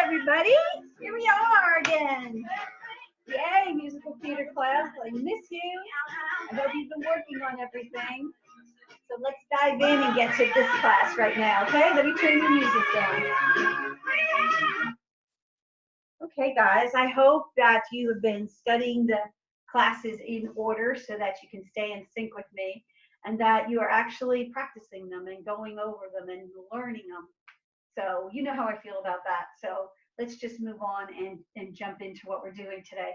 everybody. Here we are again. Yay, musical theater class. I miss you. I hope you've been working on everything. So let's dive in and get to this class right now, okay? Let me turn the music down. Okay, guys, I hope that you have been studying the classes in order so that you can stay in sync with me and that you are actually practicing them and going over them and learning them. So you know how I feel about that. So let's just move on and jump into what we're doing today.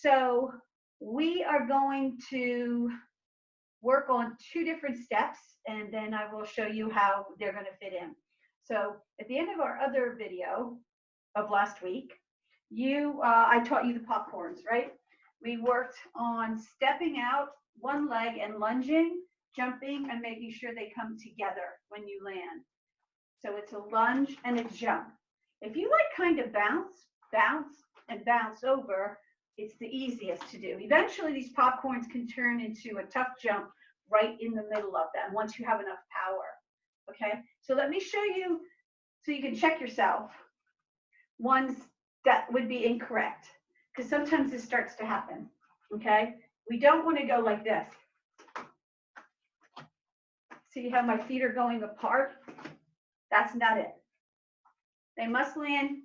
So we are going to work on two different steps, and then I will show you how they're going to fit in. So at the end of our other video of last week, I taught you the popcorns, right? We worked on stepping out one leg and lunging, jumping, and making sure they come together when you land. So it's a lunge and a jump. If you like kind of bounce, and bounce over, it's the easiest to do. Eventually these popcorns can turn into a tough jump right in the middle of them once you have enough power, okay? So let me show you so you can check yourself ones that would be incorrect, because sometimes this starts to happen, okay? We don't want to go like this. See how my feet are going apart? That's not it. They must land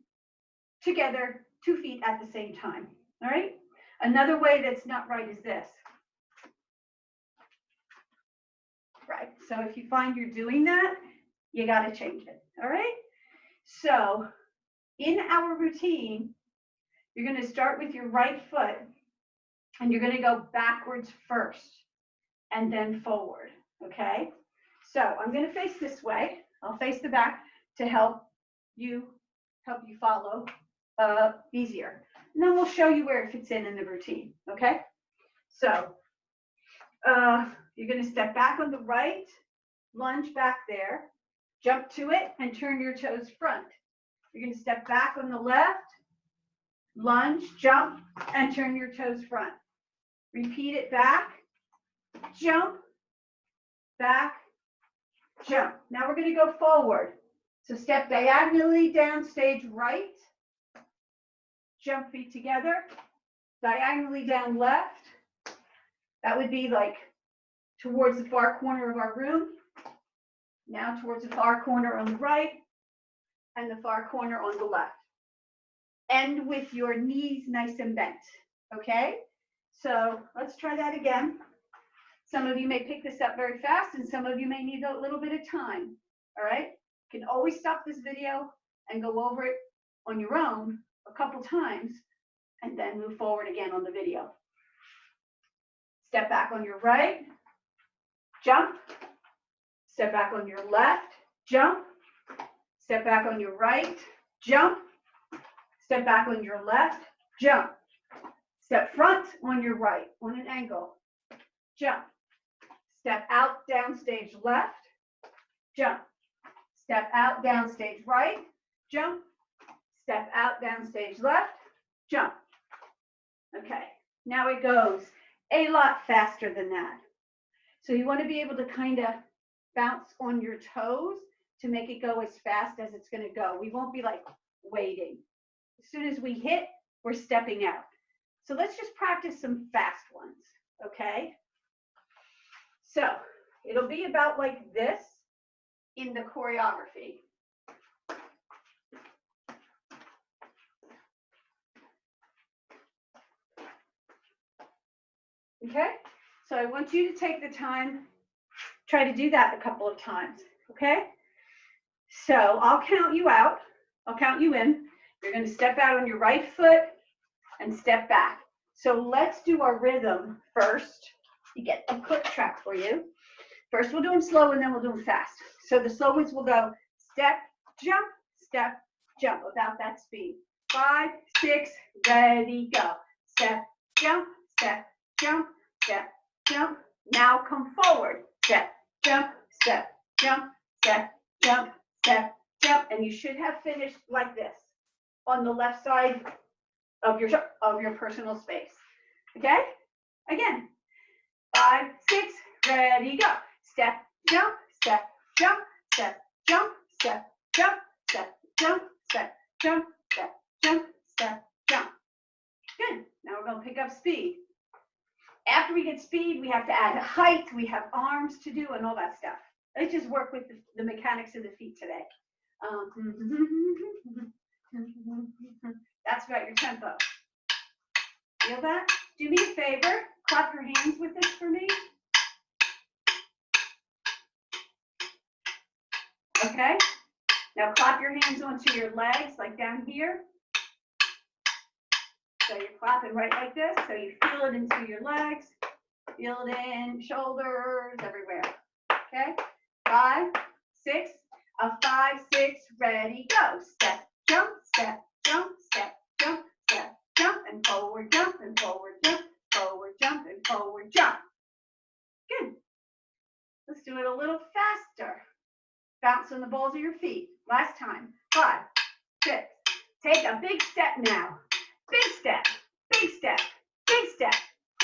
together, 2 feet at the same time, all right? Another way that's not right is this. Right, so if you find you're doing that, you got to change it, all right? So in our routine, you're going to start with your right foot, and you're going to go backwards first, and then forward, okay? So I'm going to face this way. I'll face the back to help you follow easier. And then we'll show you where it fits in the routine, okay? So you're going to step back on the right, lunge back there, jump to it, and turn your toes front. You're going to step back on the left, lunge, jump, and turn your toes front. Repeat it back, jump, back, jump. Now we're going to go forward. So step diagonally down stage right, jump feet together, diagonally down left. That would be like towards the far corner of our room. Now towards the far corner on the right and the far corner on the left. End with your knees nice and bent, okay? So let's try that again. Some of you may pick this up very fast and some of you may need a little bit of time, all right? You can always stop this video and go over it on your own a couple times and then move forward again on the video. Step back on your right, jump, step back on your left, jump, step back on your right, jump, step back on your left, jump, step front on your right on an angle, jump, step out downstage left, jump, step out downstage right, jump, step out downstage left, jump. Okay, now it goes a lot faster than that. So you want to be able to kind of bounce on your toes to make it go as fast as it's going to go. We won't be like waiting. As soon as we hit, we're stepping out. So let's just practice some fast ones, okay? So it'll be about like this in the choreography. Okay, so I want you to take the time, try to do that a couple of times, okay? So I'll count you out, I'll count you in. You're going to step out on your right foot and step back. So let's do our rhythm first. You get a quick track for you. First we'll do them slow and then we'll do them fast. So the slow ones will go step, jump, about that speed. 5, 6, ready, go. Step, jump, step, jump, step, jump. Now come forward. Step, jump, step, jump, step, jump, step, jump. And you should have finished like this on the left side of your personal space. Okay? Again. 5, 6, ready, go. Step, jump, step, jump, step, jump, step, jump, step, jump, step, jump, pick up speed. After we get speed, we have to add height, we have arms to do, and all that stuff. Let's just work with the mechanics of the feet today. That's about your tempo. Feel that? Do me a favor, clap your hands with this for me. Okay? Now clap your hands onto your legs, like down here. So you're clapping right like this, so you feel it into your legs, feel it in shoulders, everywhere. Okay? 5, 6, a 5, 6, ready, go. Step, jump, step, jump, step, jump, step, jump, and forward jump, and forward jump, forward jump, and forward jump. Good. Let's do it a little faster. Bounce on the balls of your feet. Last time. 5, 6. Take a big step now. Big step, big step, big step,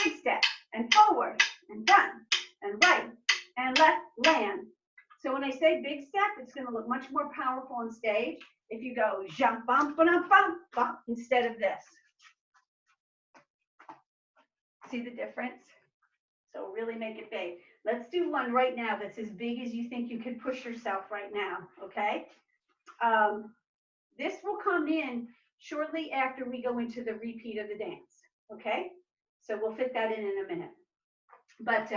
big step, and forward, and done, and right, and left, land. So when I say big step, it's going to look much more powerful on stage if you go jump, bump, bump, bump, bump, instead of this. See the difference? So really make it big. Let's do one right now that's as big as you think you can push yourself right now, okay? This will come in shortly after we go into the repeat of the dance, okay? So we'll fit that in a minute. But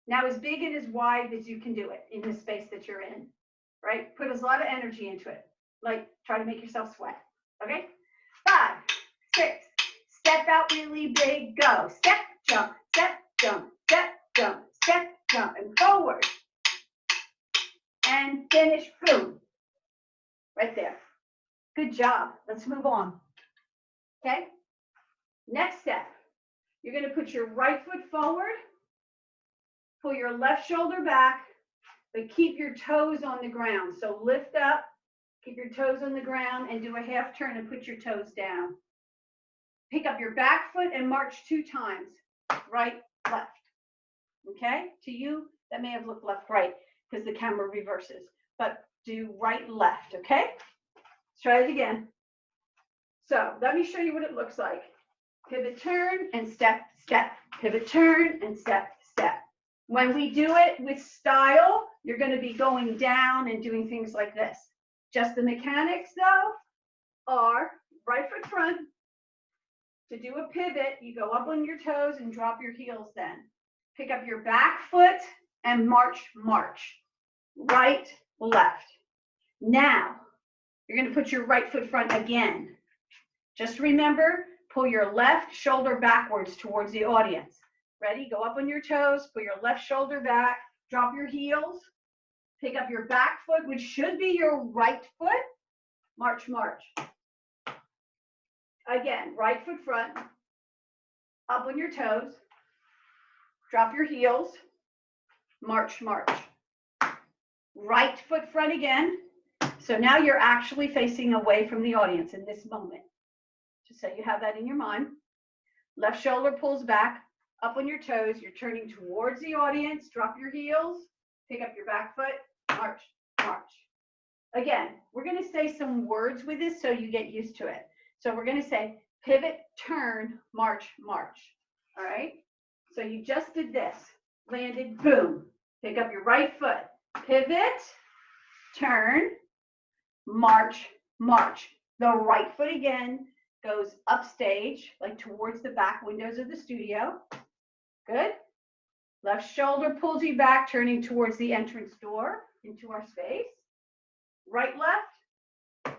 now as big and as wide as you can do it in the space that you're in, right? Put a lot of energy into it. Like try to make yourself sweat, okay? 5, 6, step out really big, go. Step, jump, step, jump, step, jump, step, jump, and forward. And finish, boom. Right there. Good job. Let's move on. Okay? Next step. You're going to put your right foot forward, pull your left shoulder back, but keep your toes on the ground. So lift up, keep your toes on the ground, and do a half turn and put your toes down. Pick up your back foot and march 2 times. Right, left. Okay? To you, that may have looked left, right, because the camera reverses. But do right, left, okay? Let's try it again. So let me show you what it looks like. Pivot, turn, and step, step. Pivot, turn, and step, step. When we do it with style, you're going to be going down and doing things like this. Just the mechanics, though, are right foot front. To do a pivot, you go up on your toes and drop your heels then. Pick up your back foot and march, march. Right, left. Now, you're going to put your right foot front again. Just remember, pull your left shoulder backwards towards the audience. Ready? Go up on your toes, pull your left shoulder back, drop your heels, pick up your back foot, which should be your right foot. March, march. Again, right foot front, up on your toes, drop your heels, march, march. Right foot front again. So now you're actually facing away from the audience in this moment. Just so you have that in your mind. Left shoulder pulls back, up on your toes. You're turning towards the audience. Drop your heels, pick up your back foot, march, march. Again, we're going to say some words with this so you get used to it. So we're going to say pivot, turn, march, march. All right? So you just did this. Landed, boom. Pick up your right foot. Pivot, turn, march, march. The right foot again goes upstage, like towards the back windows of the studio. Good. Left shoulder pulls you back, turning towards the entrance door into our space. Right, left.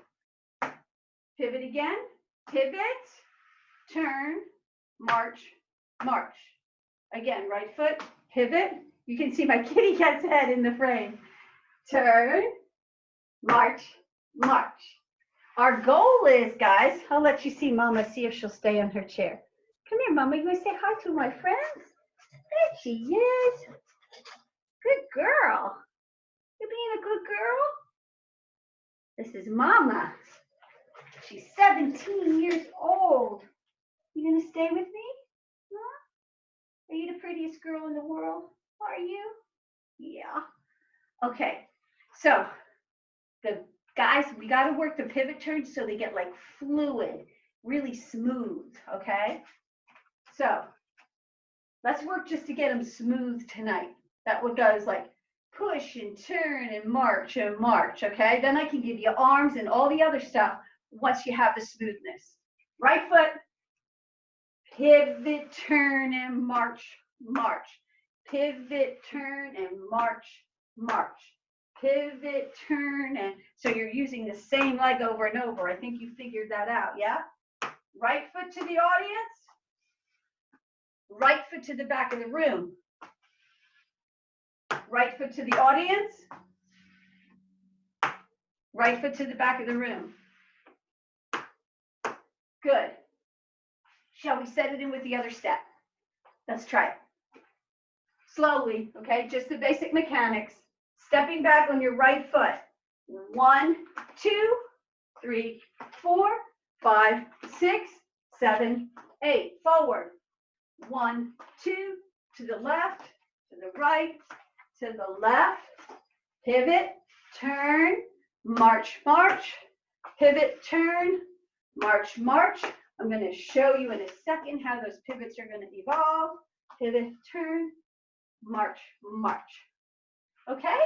Pivot again. Pivot, turn, march, march. Again, right foot, pivot. You can see my kitty cat's head in the frame. Turn, march, march. Our goal is, guys, I'll let you see Mama, see if she'll stay on her chair. Come here, Mama. You want to say hi to my friends? There she is. Good girl. You're being a good girl. This is Mama. She's 17 years old. You gonna stay with me? Huh? Are you the prettiest girl in the world? Are you? Yeah. Okay. So the guys, we got to work the pivot turns so they get like fluid. really smooth, okay? So let's work just to get them smooth tonight. That one goes like push and turn and march, okay? Then I can give you arms and all the other stuff once you have the smoothness. Right foot, pivot, turn, and march, march. Pivot, turn, and march, march. Pivot, turn, and so you're using the same leg over and over. I think you figured that out, yeah? Right foot to the audience. Right foot to the back of the room. Right foot to the audience. Right foot to the back of the room. Good. Shall we set it in with the other step? Let's try it. Slowly, okay? Just the basic mechanics. Stepping back on your right foot. 1, 2, 3, 4, 5, 6, 7, 8. Forward. 1, 2, to the left, to the right, to the left. Pivot, turn, march, march. Pivot, turn, march, march. I'm going to show you in a second how those pivots are going to evolve. Pivot, turn, march, march. Okay?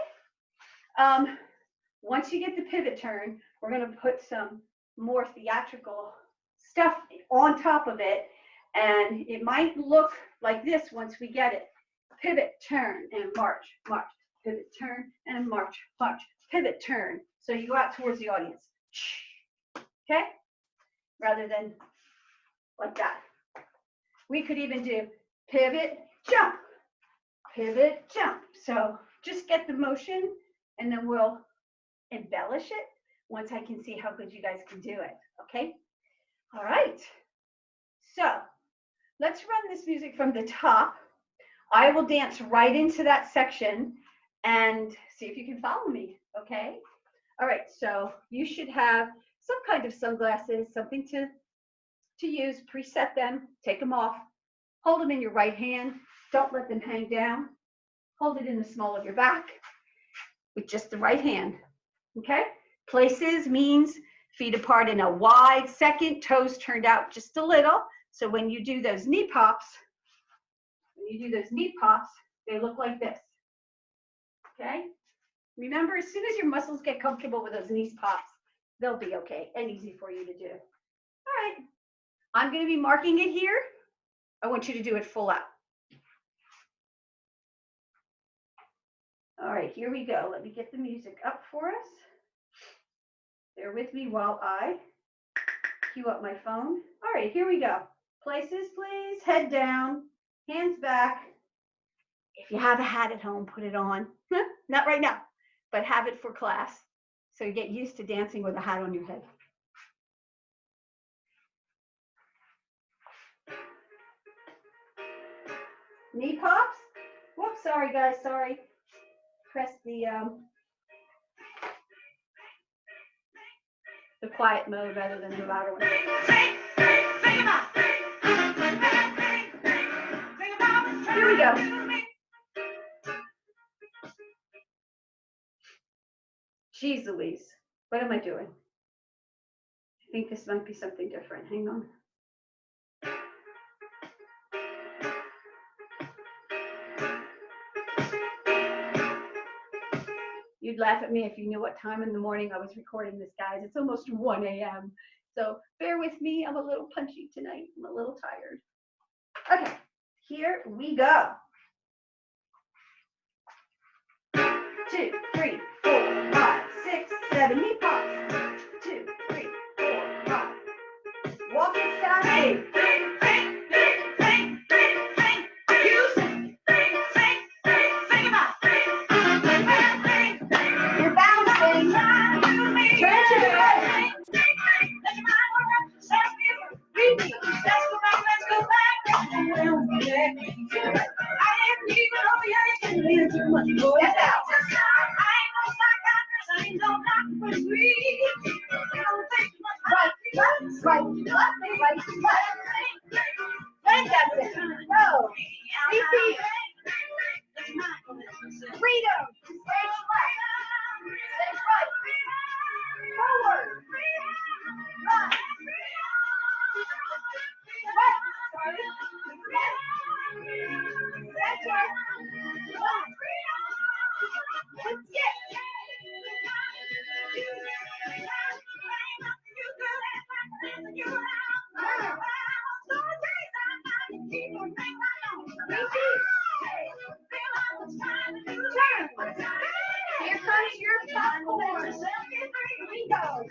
Once you get the pivot turn, we're going to put some more theatrical stuff on top of it. And it might look like this once we get it. Pivot, turn, and march, march. Pivot, turn, and march, march. Pivot, turn. So you go out towards the audience. Okay? Rather than like that. We could even do pivot, jump. Pivot, jump. So just get the motion and then we'll embellish it once I can see how good you guys can do it. Okay? All right. So let's run this music from the top. I will dance right into that section and see if you can follow me. Okay? All right. So you should have some kind of sunglasses, something to use. Preset them. Take them off. Hold them in your right hand. Don't let them hang down. Hold it in the small of your back with just the right hand. Okay? Places means feet apart in a wide second, toes turned out just a little. So when you do those knee pops, they look like this. Okay? Remember, as soon as your muscles get comfortable with those knee pops, they'll be okay and easy for you to do. All right. I'm going to be marking it here. I want you to do it full out. All right, here we go. Let me get the music up for us. Bear with me while I cue up my phone. All right, here we go. Places, please. Head down, hands back. If you have a hat at home, put it on. Not right now, but have it for class. So you get used to dancing with a hat on your head. Knee pops. Whoops, sorry guys, sorry. Press the quiet mode rather than the louder one. Here we go. Jeez Louise, what am I doing? I think this might be something different. Hang on. You'd laugh at me if you knew what time in the morning I was recording this, guys. It's almost 1 a.m. So bear with me. I'm a little punchy tonight. I'm a little tired. Okay, here we go. 2, 3, 4, 5, 6, 7, knee pops. 2, 3, 4, 5. Walk it side.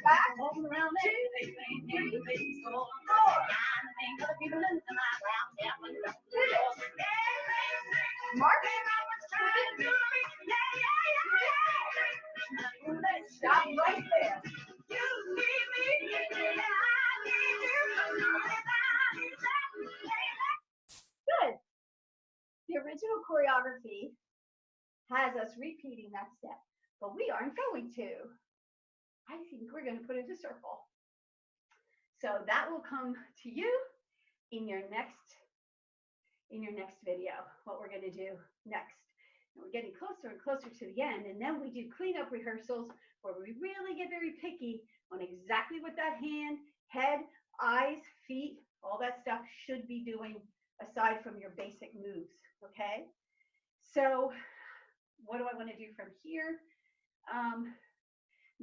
back, around 2, 3, 4. Mark. Stop right there. Good. The original choreography has us repeating that step, but we aren't going to. I think we're going to put it in a circle. So that will come to you in your next video, what we're going to do next. And we're getting closer and closer to the end, and then we do cleanup rehearsals where we really get very picky on exactly what that hand, head, eyes, feet, all that stuff should be doing aside from your basic moves, okay? So what do I want to do from here?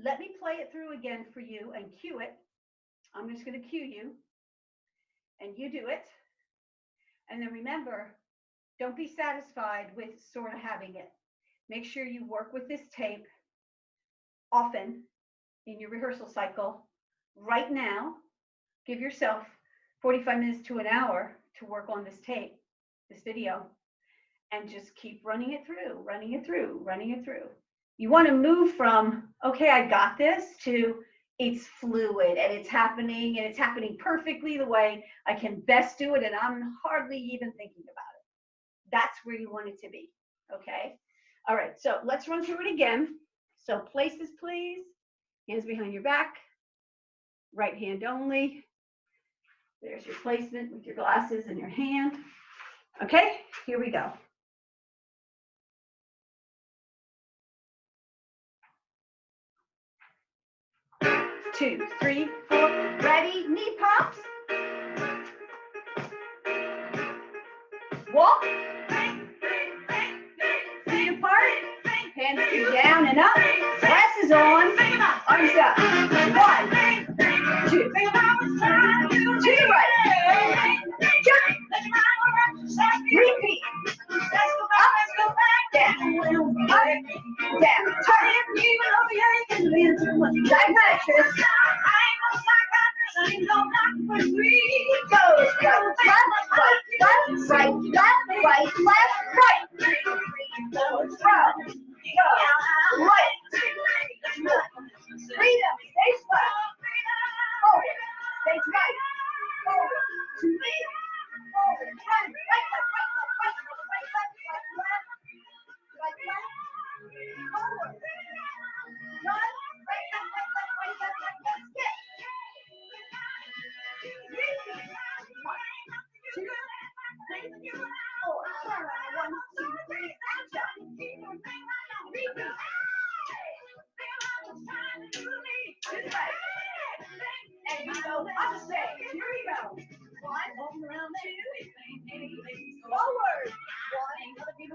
Let me play it through again for you and cue it. I'm just going to cue you, and you do it. And then remember, don't be satisfied with sort of having it. Make sure you work with this tape often in your rehearsal cycle. Right now, give yourself 45 minutes to an hour to work on this tape, this video, and just keep running it through, running it through, running it through. You want to move from, okay, I got this, to it's fluid and it's happening perfectly the way I can best do it, and I'm hardly even thinking about it. That's where you want it to be, okay? All right, so let's run through it again. So places, please. Hands behind your back. Right hand only. There's your placement with your glasses in your hand. Okay, here we go. Two, three, four. Ready? Knee pops. Walk. Feet apart. Hands down and up. Glasses on. Arms up. 1, 2. To the right. Jump. Repeat. Up. Down. Up. Down. Turn. Diametric. Goes. Go. Left, right, left, right. Go. From. Go. Right. Freedom. Stay flat. Forward. Stay right. Forward. To me. Forward. Right, right, left, right, left, right, left. Forward. Run. Right, left, right, left, skip. 1, 2, 3, 4. Turn around. 1, 2, 3. Jump. Repeat. To the right. And we go upstage. Here we go. 1, 2, forward. 1, 2,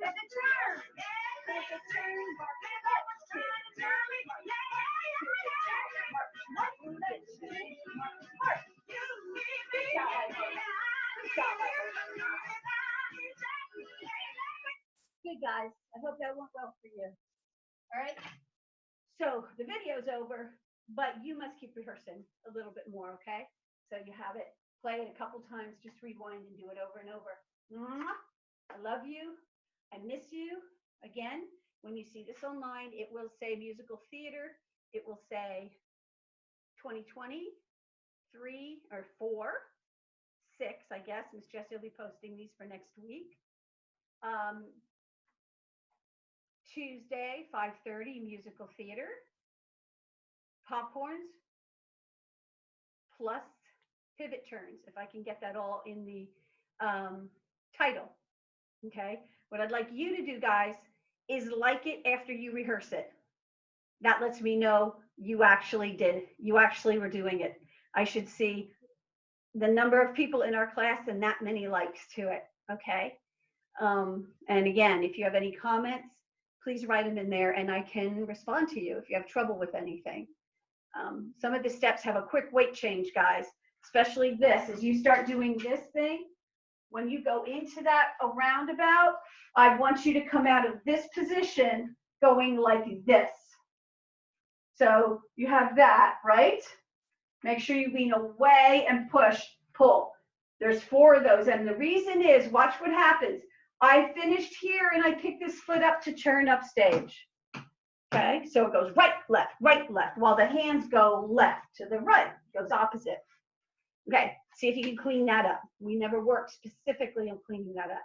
and a turn. There's a turn. Mark it up. Good, guys. I hope that went well for you. All right. So the video's over, but you must keep rehearsing a little bit more, okay? So you have it, play it a couple times, just rewind and do it over and over. I love you. I miss you. Again, when you see this online, it will say musical theater. It will say 2020, 3 or 4, 6, I guess. Miss Jessie will be posting these for next week. Tuesday, 5:30, musical theater. Popcorns plus pivot turns, if I can get that all in the title. Okay. What I'd like you to do, guys, is like it after you rehearse it. That lets me know you actually did. You actually were doing it. I should see the number of people in our class and that many likes to it. Okay. And again, if you have any comments, please write them in there and I can respond to you if you have trouble with anything. Some of the steps have a quick weight change, guys, especially this. As you start doing this thing, when you go into that roundabout, I want you to come out of this position going like this. So you have that, right? Make sure you lean away and push, pull. There's 4 of those. And the reason is, watch what happens. I finished here and I pick this foot up to turn up stage. Okay, so it goes right, left, while the hands go left to the right. It goes opposite. Okay, see if you can clean that up. We never work specifically on cleaning that up.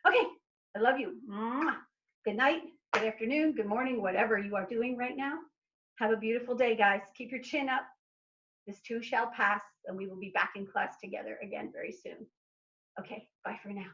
Okay, I love you. Good night, good afternoon, good morning, whatever you are doing right now. Have a beautiful day, guys. Keep your chin up. This too shall pass, and we will be back in class together again very soon. Okay, bye for now.